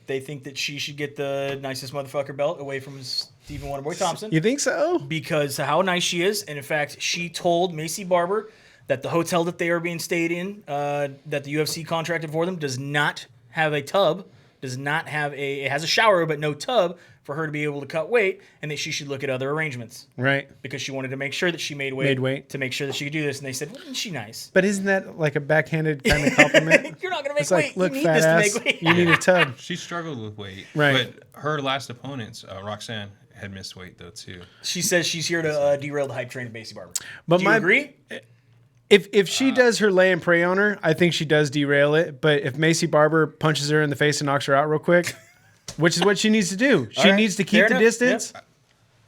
They think that she should get the nicest motherfucker belt away from Stephen Wonderboy Thompson You think so? because of how nice she is. And in fact, she told Macy Barber that the hotel that they are being stayed in, that the UFC contracted for them, does not have a tub, it has a shower but no tub for her to be able to cut weight, and that she should look at other arrangements Right. because she wanted to make sure that she made weight to make sure that she could do this. And they said, well, isn't she nice? But isn't that like a backhanded kind of compliment? You're not going to make It's weight. like, look, you need fat this ass, to make weight. you need a tub. She struggled with weight. Right. But her last opponents, Roxanne, had missed weight though too. She says she's here to derail the hype train of Macy Barber. But Do you agree? If she does her lay and pray on her, I think she does derail it. But if Macy Barber punches her in the face and knocks her out real quick, which is what she needs to do, she right. needs to keep Fair the enough. distance. Yep.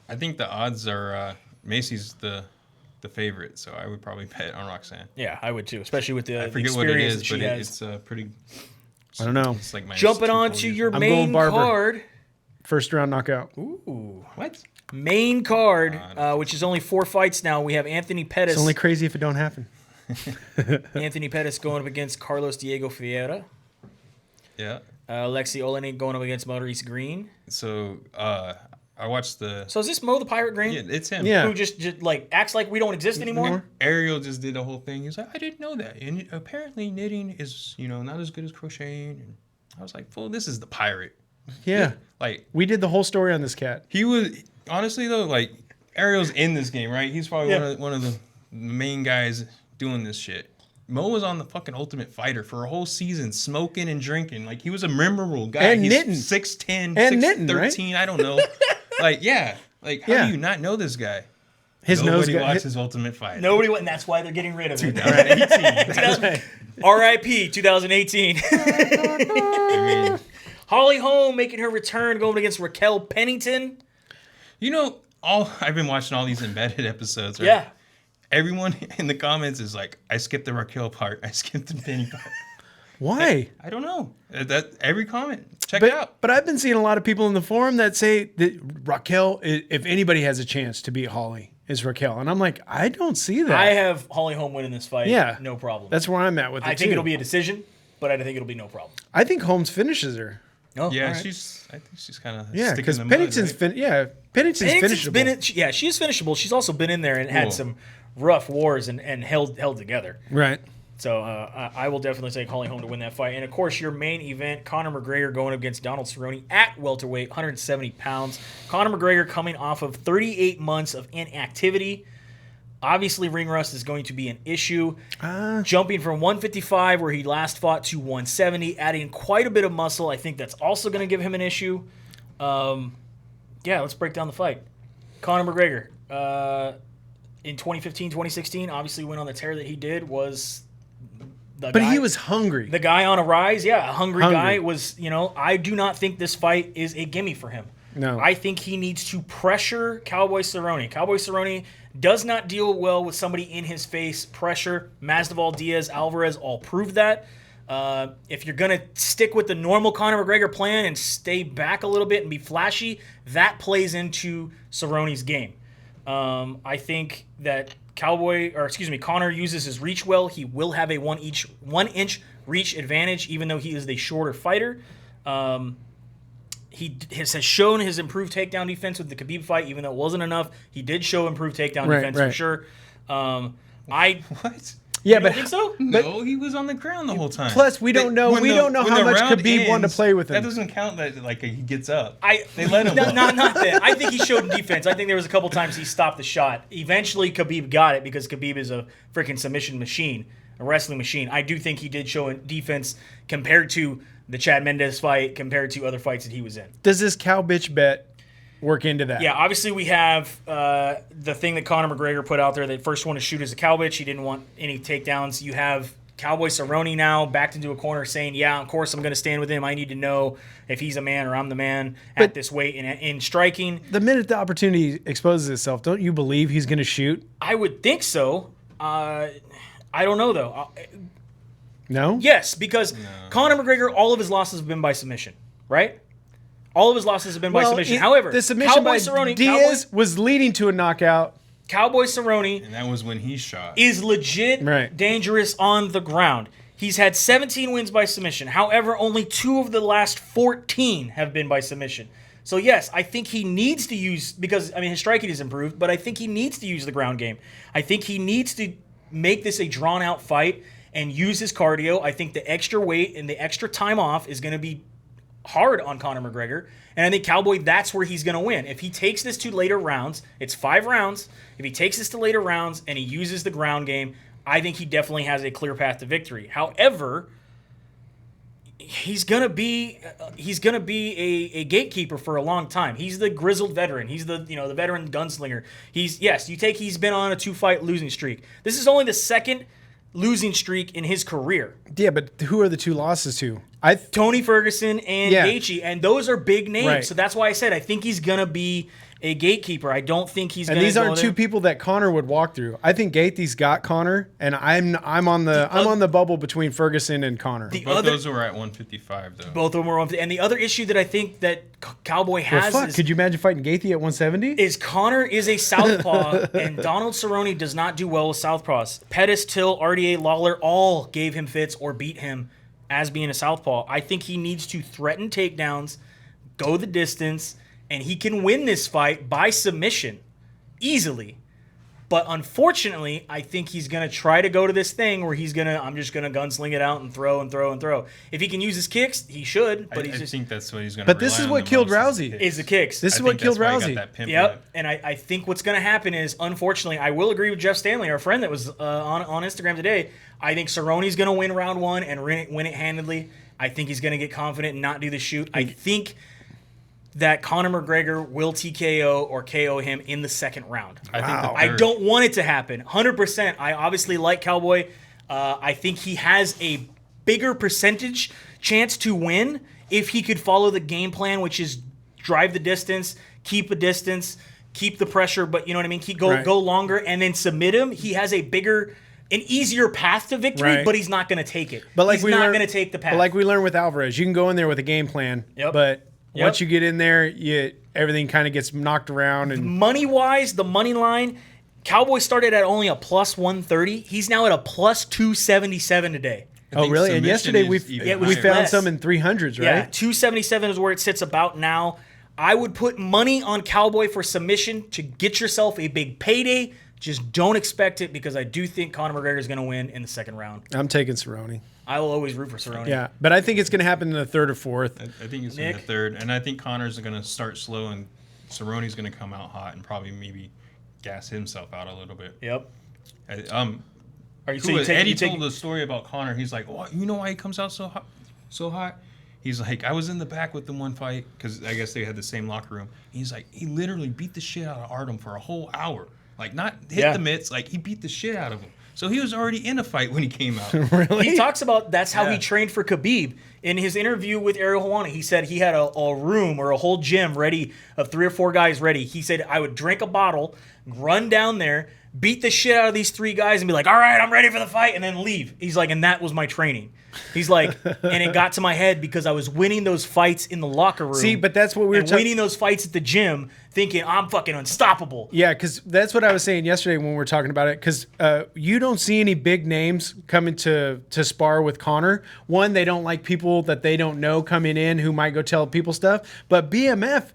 I think the odds are Macy's the favorite, so I would probably bet on Roxanne. Yeah, I would too, especially with the I forget what it experience is, that she but has. it's pretty. I don't know. It's like minus Jumping 240 on or to your something. going main Barber. card. First round knockout. Ooh. What? Main card, which is only 4 fights now. We have Anthony Pettis. It's only crazy if it don't happen. Anthony Pettis going up against Carlos Diego Ferreira. Yeah. Alexei Olenek going up against Maurice Green. So I watched the. So is this Mo the Pirate Green? Yeah, it's him. Yeah. Who just like acts like we don't exist anymore? Ariel just did the whole thing. He's like, I didn't know that. And apparently knitting is, not as good as crocheting. And I was like, well, this is the pirate. Yeah. Like, We did the whole story on this cat. he was, honestly though, like, Ariel's in this game, right? He's probably Yeah. one of the main guys doing this shit. Mo was on the fucking Ultimate Fighter for a whole season, smoking and drinking. Like, he was a memorable guy. And He's knitting. 6'10", And knitting, 6'13", I don't know. Like, yeah. Like, how Yeah. do you not know this guy? His nose Nobody got watches Ultimate Fighter. Nobody went, and that's why they're getting rid of it. 2018. R.I.P. 2018. I mean, Holly Holm making her return, going against Raquel Pennington. I've been watching all these embedded episodes. Right? Yeah. Everyone in the comments is like, I skipped the Raquel part. I skipped the Penny part. Why? I don't know. That every comment. Check it out. But I've been seeing a lot of people in the forum that say that Raquel, if anybody has a chance to beat Holly, is Raquel. And I'm like, I don't see that. I have Holly Holm winning this fight. Yeah. No problem. That's where I'm at with it. I think too. it'll be a decision, but I think it'll be no problem. I think Holmes finishes her. Oh, Yeah, all right. I think she's kind of Yeah, sticking because in the mud, Pennington's right? Pennington's Pennington's finishable. been in, yeah, she is finishable. She's also been in there and had Cool. some rough wars and held together. Right. So I will definitely take Holly Holm to win that fight. And, of course, your main event, Conor McGregor going up against Donald Cerrone at welterweight, 170 pounds. Conor McGregor coming off of 38 months of inactivity. Obviously, ring rust is going to be an issue. Jumping from 155, where he last fought, to 170, adding quite a bit of muscle. I think that's also going to give him an issue. Yeah, let's break down the fight. Conor McGregor, in 2015, 2016, obviously went on the tear that he did, was the But guy, he was hungry. the guy on a rise. Yeah, a hungry guy was, I do not think this fight is a gimme for him. No. I think he needs to pressure Cowboy Cerrone. Cowboy Cerrone does not deal well with somebody in his face pressure. Masvidal, Diaz, Alvarez all proved that. If you're going to stick with the normal Conor McGregor plan and stay back a little bit and be flashy, that plays into Cerrone's game. I think that Conor uses his reach well. He will have a 1 inch reach advantage, even though he is the shorter fighter. He has shown his improved takedown defense with the Khabib fight, even though it wasn't enough. He did show improved takedown defense for sure. What? Yeah, you don't think so? No, he was on the ground the whole time. Plus, we don't know how much Khabib wanted to play with him. That doesn't count that he gets up. They let him. Not that. I think he showed defense. I think there was a couple times he stopped the shot. Eventually, Khabib got it because Khabib is a freaking submission machine, a wrestling machine. I do think he did show defense compared to the Chad Mendes fight, compared to other fights that he was in. Does this cow bitch bet work into that? Yeah, obviously we have the thing that Conor McGregor put out there. That first one to shoot as a cow bitch. He didn't want any takedowns. You have Cowboy Cerrone now backed into a corner saying, yeah, of course I'm going to stand with him. I need to know if he's a man or I'm the man at this weight in striking. The minute the opportunity exposes itself, don't you believe he's going to shoot? I would think so. I don't know, though. No? Yes, because Conor McGregor, all of his losses have been by submission, right? All of his losses have been by submission. However, the submission Cowboy by Cerrone, Diaz was leading to a knockout. Cowboy Cerrone And that was when he shot. is legit dangerous on the ground. He's had 17 wins by submission. However, only 2 of the last 14 have been by submission. So, yes, I think he needs to use, because, his striking has improved, but I think he needs to use the ground game. I think he needs to make this a drawn-out fight and use his cardio. I think the extra weight and the extra time off is going to be hard on Conor McGregor. And I think Cowboy, that's where he's going to win. If he takes this to later rounds, it's 5 rounds. If he takes this to later rounds and he uses the ground game, I think he definitely has a clear path to victory. However, he's going to be a gatekeeper for a long time. He's the grizzled veteran. He's the veteran gunslinger. He's been on a 2-fight losing streak. This is only the second losing streak in his career. Yeah, but who are the 2 losses to? Tony Ferguson and Gaethje, and those are big names. Right. So that's why I said I think he's gonna be a gatekeeper. I don't think he's. And gonna these aren't 2 people that Conor would walk through. I think Gaethje's got Conor, and I'm on the bubble between Ferguson and Conor. Both those were at 155 though. Both of them were 150. And the other issue that I think that Cowboy has could you imagine fighting Gaethje at 170? Is Conor is a southpaw, and Donald Cerrone does not do well with southpaws. Pettis, Till, RDA, Lawler all gave him fits or beat him as being a southpaw. I think he needs to threaten takedowns, go the distance, and he can win this fight by submission easily. But unfortunately, I think he's going to try to go to this thing where I'm just going to gunsling it out and throw and throw and throw. If he can use his kicks, he should. But I think that's what he's going to. But this is what killed Rousey. Is the kicks. This is what killed Rousey. Yep. And I think what's going to happen is, unfortunately, I will agree with Jeff Stanley, our friend that was on Instagram today. I think Cerrone's going to win round 1 and win it handedly. I think he's going to get confident and not do the shoot. I think that Conor McGregor will TKO or KO him in the second round. I don't want it to happen. 100%. I obviously like Cowboy. I think he has a bigger percentage chance to win if he could follow the game plan, which is drive the distance, keep a distance, keep the pressure, but you know what I mean? Go longer and then submit him. He has an easier path to victory, but he's not going to take it. But he's not going to take the path. But like we learned with Alvarez, you can go in there with a game plan, but once you get in there, everything kind of gets knocked around. And money-wise, the money line, Cowboy started at only a plus 130. He's now at a plus 277 today. Oh, really? And yesterday we found some in 300s, right? Yeah, 277 is where it sits about now. I would put money on Cowboy for submission to get yourself a big payday. Just don't expect it, because I do think Conor McGregor is going to win in the second round. I'm taking Cerrone. I will always root for Cerrone. Yeah, but I think it's going to happen in the 3rd or 4th. I think it's in the 3rd, and I think Conor's going to start slow, and Cerrone's going to come out hot and probably maybe gas himself out a little bit. Yep. Eddie told the story about Conor. He's like, "Oh, you know why he comes out so hot? He's like, I was in the back with them one fight, because I guess they had the same locker room. He's like, he literally beat the shit out of Artem for a whole hour. Like, not hit the mitts, like he beat the shit out of him. So he was already in a fight when he came out. Really? He talks about that's how Yeah. he trained for Khabib. In his interview with Ariel Helwani, he said he had a room or a whole gym ready of 3 or 4 guys ready. He said, I would drink a bottle, run down there, beat the shit out of these 3 guys and be like, all right, I'm ready for the fight, and then leave. He's like, and that was my training. He's like, and it got to my head because I was winning those fights in the locker room. See, but that's what we were talking. winning those fights at the gym, thinking I'm fucking unstoppable. Yeah, because that's what I was saying yesterday when we were talking about it. Because you don't see any big names coming to spar with Conor. One, they don't like people that they don't know coming in who might go tell people stuff. But BMF,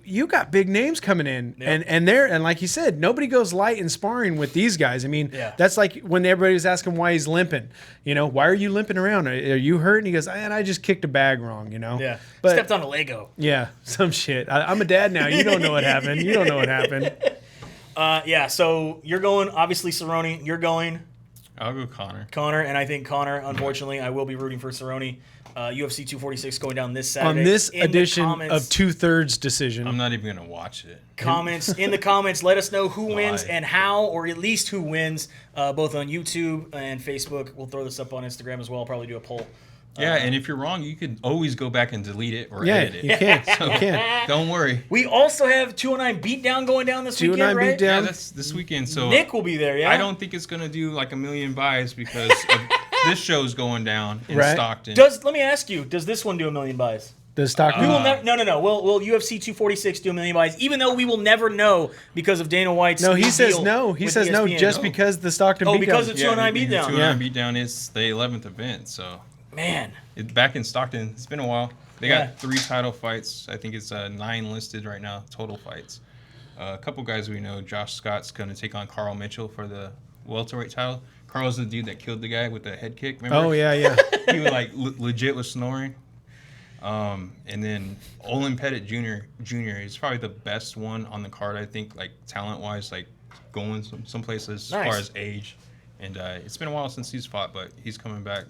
you got big names coming in, and like you said, nobody goes light in sparring with these guys. I mean, that's like when everybody was asking why he's limping. You know, why are you limping around? Are you hurt? And he goes, I just kicked a bag wrong. You know, but Stepped on a Lego. yeah, some shit. I'm a dad now. You don't know what happened. You don't know what happened. So you're going, obviously, Cerrone. You're going I'll go Conor. And I think Conor, unfortunately, I will be rooting for Cerrone. UFC 246 going down this Saturday. On this In the edition comments- of 2/3 decision. I'm not even gonna watch it. in the comments, let us know who wins Why? and how, or at least who wins, both on YouTube and Facebook. We'll throw this up on Instagram as well. I'll probably do a poll. Yeah, and if you're wrong, you could always go back and delete it or Yeah, edit it. you can. You can. Don't worry. We also have 209 Beatdown going down this weekend, 209 right? Beatdown. Yeah, that's this weekend. So Nick will be there, yeah? I don't think it's gonna do like 1 million buys because of this show's going down in Right. Stockton. Let me ask you, does this one do 1 million buys? The stock. We will no. Will UFC 246 do 1 million buys? Even though we will never know because of Dana White's No, he new says deal no. He with says no ESPN. just because the Stockton beatdown. because it's 209 Beatdown. 209 Beatdown is the 11th event. So Man. back in Stockton, it's been a while. They Yeah. got 3 title fights. I think it's 9 listed right now, total fights. A couple guys we know. Josh Scott's going to take on Carl Mitchell for the welterweight title. Carl's the dude that killed the guy with the head kick. Remember? Oh, yeah. He was like legit was snoring. And then Olin Pettit Jr. is probably the best one on the card. I think, like talent wise, like going some places as far as age. And it's been a while since he's fought, but he's coming back.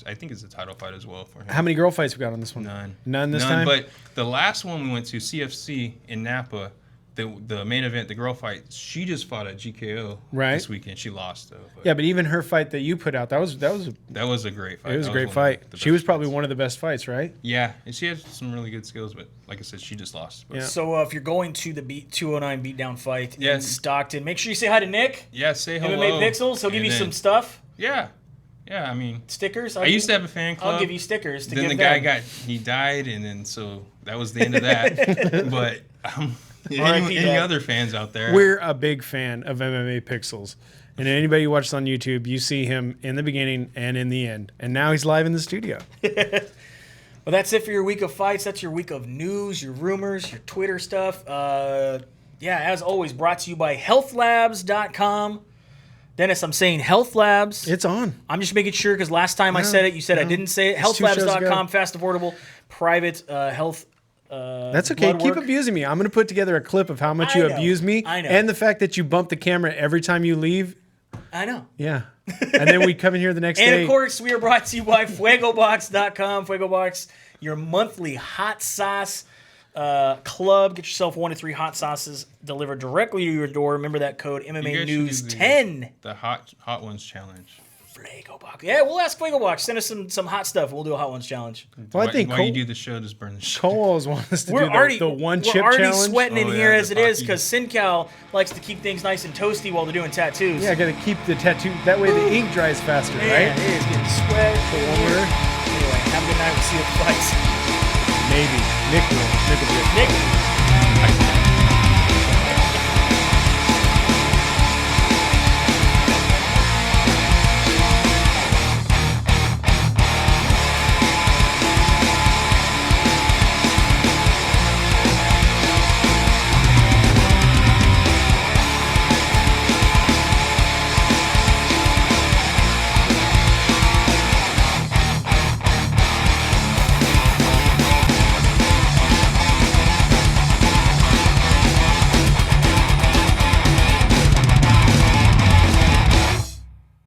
I think it's a title fight as well for him. How many girl fights we got on this one? None this time? But the last one we went to, CFC in Napa, the main event, the girl fight, she just fought at GKO this weekend. She lost though. Yeah, but even her fight that you put out, that was a great fight. it was a great one fight. of the She was best probably fights. one of the best fights, right? Yeah, and she has some really good skills, but like I said, she just lost. But Yeah. So if you're going to the 209 Beatdown fight in Yes. Stockton, make sure you say hi to Nick. Yeah, say hello. MMA Pixels. He'll give And you then- some stuff. Yeah, I mean, Stickers. I used to have a fan club. I'll give you stickers to Then give the them. guy he died, and then so that was the end of that. But any Dad. other fans out there? We're a big fan of MMA Pixels. And anybody who watches on YouTube, you see him in the beginning and in the end. And now he's live in the studio. Well, that's it for your week of fights. That's your week of news, your rumors, your Twitter stuff. As always, brought to you by healthlabs.com. Dennis, I'm saying Health Labs. It's on. I'm just making sure because last time I said it, you said I didn't say it. It's 2 shows ago. Healthlabs.com, fast, affordable, private health. That's okay. blood Keep work. abusing me. I'm going to put together a clip of how much I you know. abuse me. I know. And the fact that you bump the camera every time you leave. I know. Yeah. And then we come in here the next And day. of course, we are brought to you by FuegoBox.com. FuegoBox, your monthly hot sauce club. Get yourself 1 to 3 hot sauces delivered directly to your door. Remember that code You MMA guys News should do 10. The hot ones challenge. FuegoBox. Yeah, we'll ask FuegoBox. Send us some hot stuff. We'll do a hot ones challenge. Well, I think why you do the show, just burn the show. Cole always wants us to We're do already the one chip we're already challenge. sweating in Oh, here yeah, as the it is Pocky. because SinCal likes to keep things nice and toasty while they're doing tattoos. Yeah, I got to keep the tattoo. That way the ink dries faster, Man, right? it is getting sweat. The warmer. Anyway, have a good night. We'll see you at the fights. Maybe. Nick will do it. Nick.